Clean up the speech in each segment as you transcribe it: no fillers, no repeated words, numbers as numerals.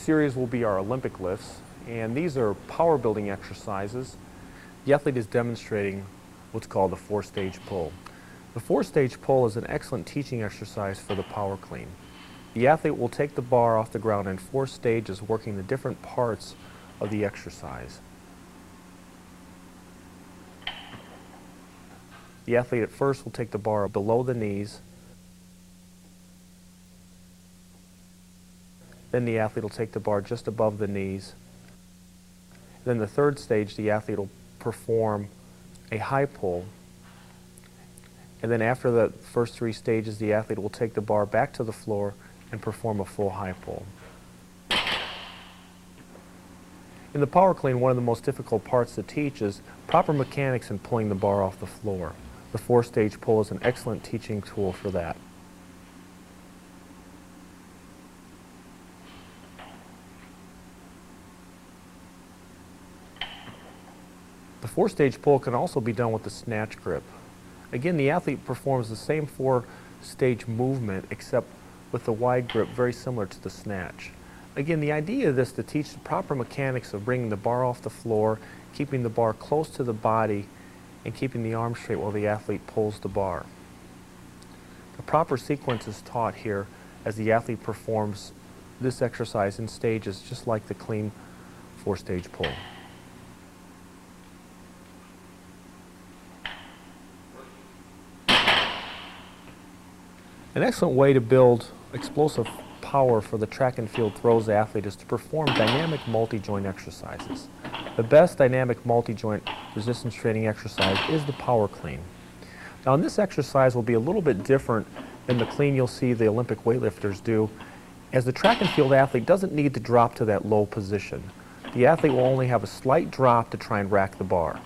series will be our Olympic lifts, and these are power building exercises. The athlete is demonstrating what's called the 4-stage pull. The 4-stage pull is an excellent teaching exercise for the power clean. The athlete will take the bar off the ground in 4 stages, working the different parts of the exercise. The athlete at first will take the bar below the knees. Then the athlete will take the bar just above the knees. Then the 3rd stage, the athlete will perform a high pull. And then after the first 3 stages, the athlete will take the bar back to the floor and perform a full high pull. In the power clean, one of the most difficult parts to teach is proper mechanics in pulling the bar off the floor. The 4-stage pull is an excellent teaching tool for that. The 4-stage pull can also be done with the snatch grip. Again, the athlete performs the same 4-stage movement except with the wide grip, very similar to the snatch. Again, the idea of this is to teach the proper mechanics of bringing the bar off the floor, keeping the bar close to the body, and keeping the arm straight while the athlete pulls the bar. The proper sequence is taught here as the athlete performs this exercise in stages, just like the clean 4-stage pull. An excellent way to build explosive power for the track and field throws athlete is to perform dynamic multi-joint exercises. The best dynamic multi-joint resistance training exercise is the power clean. Now, in this exercise will be a little bit different than the clean you'll see the Olympic weightlifters do, as the track and field athlete doesn't need to drop to that low position. The athlete will only have a slight drop to try and rack the bar.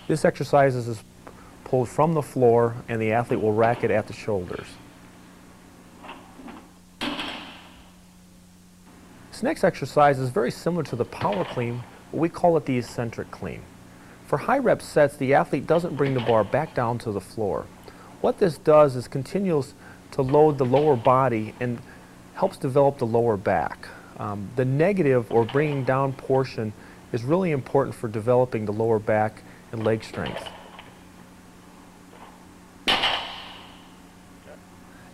This exercise is pulled from the floor, and the athlete will rack it at the shoulders. This next exercise is very similar to the power clean, but we call it the eccentric clean. For high rep sets, the athlete doesn't bring the bar back down to the floor. What this does is continues to load the lower body and helps develop the lower back. The negative or bringing down portion is really important for developing the lower back and leg strength.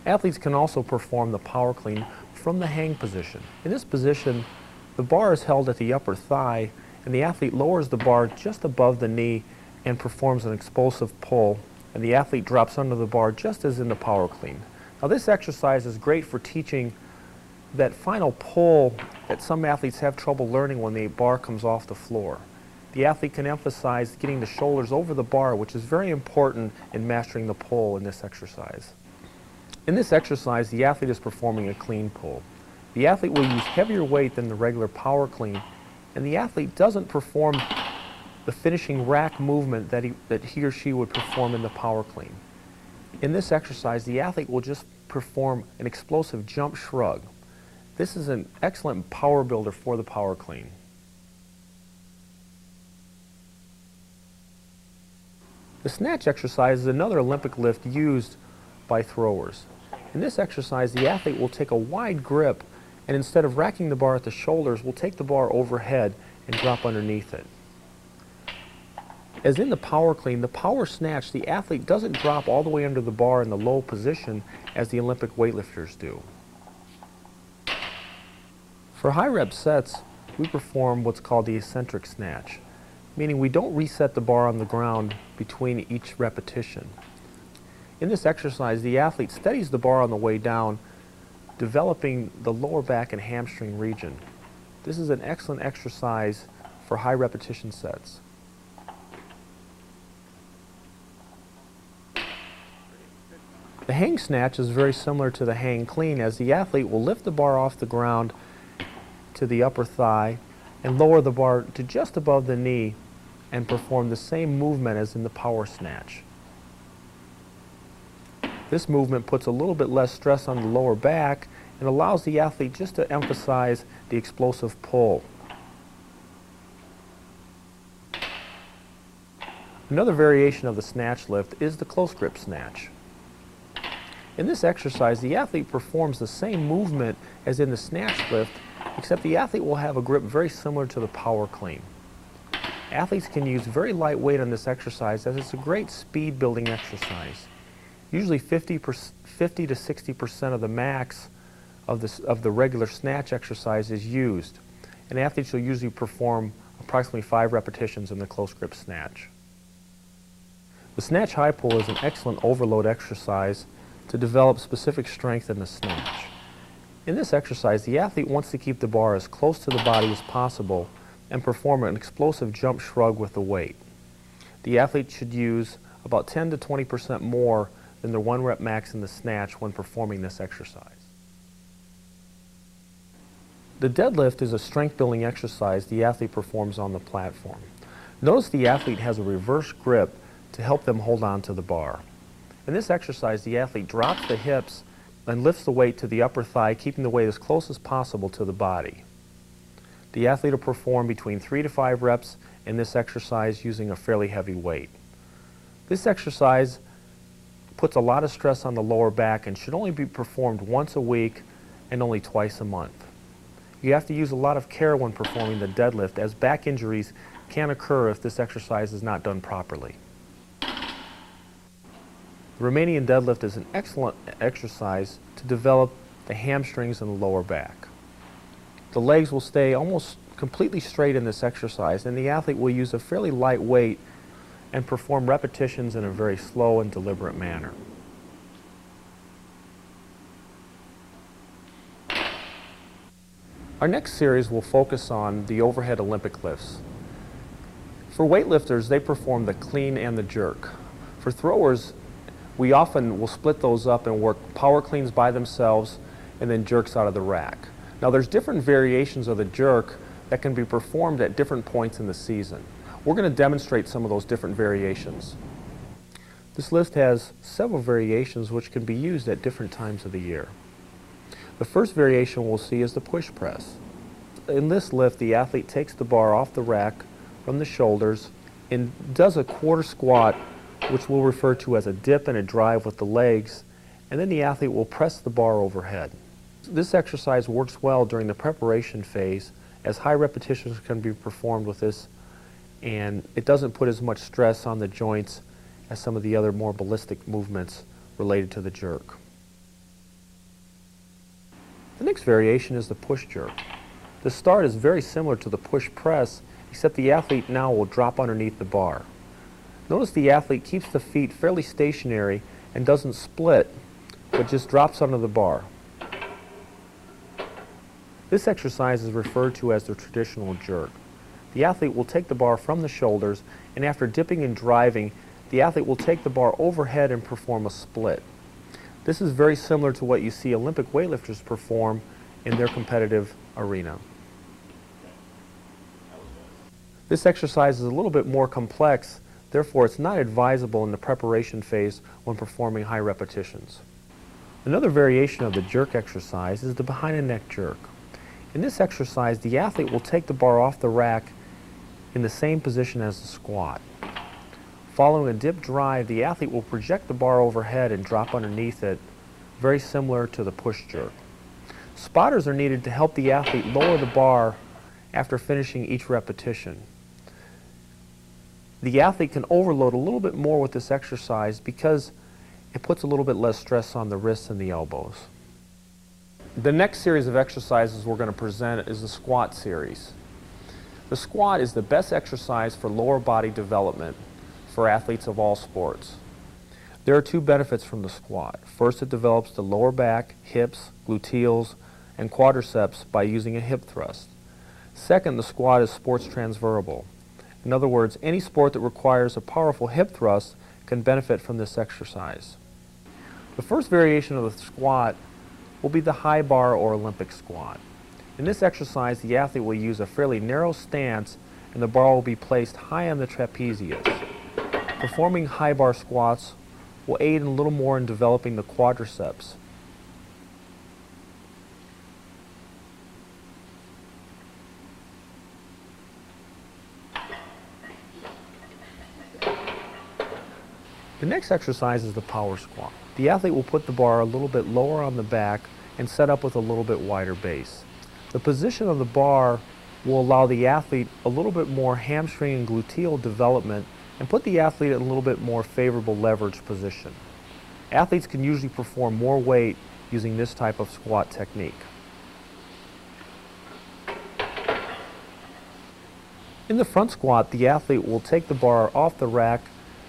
Athletes can also perform the power clean from the hang position. In this position, the bar is held at the upper thigh, and the athlete lowers the bar just above the knee and performs an explosive pull, and the athlete drops under the bar just as in the power clean. Now, this exercise is great for teaching that final pull that some athletes have trouble learning when the bar comes off the floor. The athlete can emphasize getting the shoulders over the bar, which is very important in mastering the pull in this exercise. In this exercise, the athlete is performing a clean pull. The athlete will use heavier weight than the regular power clean, and the athlete doesn't perform the finishing rack movement that he or she would perform in the power clean. In this exercise, the athlete will just perform an explosive jump shrug. This is an excellent power builder for the power clean. The snatch exercise is another Olympic lift used by throwers. In this exercise, the athlete will take a wide grip, and instead of racking the bar at the shoulders, will take the bar overhead and drop underneath it. As in the power clean, the power snatch, the athlete doesn't drop all the way under the bar in the low position as the Olympic weightlifters do. For high rep sets, we perform what's called the eccentric snatch, meaning we don't reset the bar on the ground between each repetition. In this exercise, the athlete steadies the bar on the way down, developing the lower back and hamstring region. This is an excellent exercise for high repetition sets. The hang snatch is very similar to the hang clean, as the athlete will lift the bar off the ground to the upper thigh and lower the bar to just above the knee and perform the same movement as in the power snatch. This movement puts a little bit less stress on the lower back and allows the athlete just to emphasize the explosive pull. Another variation of the snatch lift is the close grip snatch. In this exercise, the athlete performs the same movement as in the snatch lift, except the athlete will have a grip very similar to the power clean. Athletes can use very light weight on this exercise as it's a great speed building exercise. Usually 50 to 60% of the max of the regular snatch exercise is used, and athletes will usually perform approximately 5 repetitions in the close grip snatch. The snatch high pull is an excellent overload exercise to develop specific strength in the snatch. In this exercise, the athlete wants to keep the bar as close to the body as possible and perform an explosive jump shrug with the weight. The athlete should use about 10 to 20% more than their 1 rep max in the snatch when performing this exercise. The deadlift is a strength building exercise the athlete performs on the platform. Notice the athlete has a reverse grip to help them hold on to the bar. In this exercise, the athlete drops the hips and lifts the weight to the upper thigh, keeping the weight as close as possible to the body. The athlete will perform between 3 to 5 reps in this exercise using a fairly heavy weight. This exercise puts a lot of stress on the lower back and should only be performed once a week and only twice a month. You have to use a lot of care when performing the deadlift, as back injuries can occur if this exercise is not done properly. The Romanian deadlift is an excellent exercise to develop the hamstrings and the lower back. The legs will stay almost completely straight in this exercise, and the athlete will use a fairly light weight and perform repetitions in a very slow and deliberate manner. Our next series will focus on the overhead Olympic lifts. For weightlifters, they perform the clean and the jerk. For throwers, we often will split those up and work power cleans by themselves and then jerks out of the rack. Now there's different variations of the jerk that can be performed at different points in the season. We're going to demonstrate some of those different variations. This lift has several variations which can be used at different times of the year. The first variation we'll see is the push press. In this lift, the athlete takes the bar off the rack from the shoulders and does a quarter squat, which we'll refer to as a dip and a drive with the legs, and then the athlete will press the bar overhead. This exercise works well during the preparation phase, as high repetitions can be performed with this, and it doesn't put as much stress on the joints as some of the other more ballistic movements related to the jerk. The next variation is the push jerk. The start is very similar to the push press, except the athlete now will drop underneath the bar. Notice the athlete keeps the feet fairly stationary and doesn't split, but just drops under the bar. This exercise is referred to as the traditional jerk. The athlete will take the bar from the shoulders, and after dipping and driving, the athlete will take the bar overhead and perform a split. This is very similar to what you see Olympic weightlifters perform in their competitive arena. This exercise is a little bit more complex, therefore it's not advisable in the preparation phase when performing high repetitions. Another variation of the jerk exercise is the behind the neck jerk. In this exercise, the athlete will take the bar off the rack in the same position as the squat. Following a dip drive, the athlete will project the bar overhead and drop underneath it, very similar to the push jerk. Spotters are needed to help the athlete lower the bar after finishing each repetition. The athlete can overload a little bit more with this exercise because it puts a little bit less stress on the wrists and the elbows. The next series of exercises we're going to present is the squat series. The squat is the best exercise for lower body development for athletes of all sports. There are 2 benefits from the squat. First, it develops the lower back, hips, gluteals, and quadriceps by using a hip thrust. Second, the squat is sports transferable. In other words, any sport that requires a powerful hip thrust can benefit from this exercise. The first variation of the squat will be the high bar or Olympic squat. In this exercise, the athlete will use a fairly narrow stance and the bar will be placed high on the trapezius. Performing high bar squats will aid a little more in developing the quadriceps. The next exercise is the power squat. The athlete will put the bar a little bit lower on the back and set up with a little bit wider base. The position of the bar will allow the athlete a little bit more hamstring and gluteal development and put the athlete in a little bit more favorable leverage position. Athletes can usually perform more weight using this type of squat technique. In the front squat, the athlete will take the bar off the rack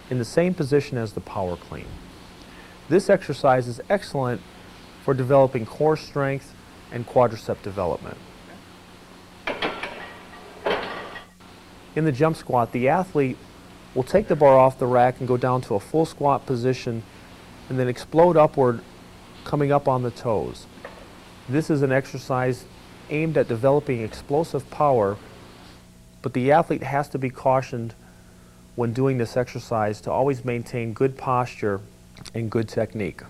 in the same position as the power clean. This exercise is excellent for developing core strength and quadricep development. In the jump squat, the athlete will take the bar off the rack and go down to a full squat position and then explode upward, coming up on the toes. This is an exercise aimed at developing explosive power, but the athlete has to be cautioned when doing this exercise to always maintain good posture and good technique.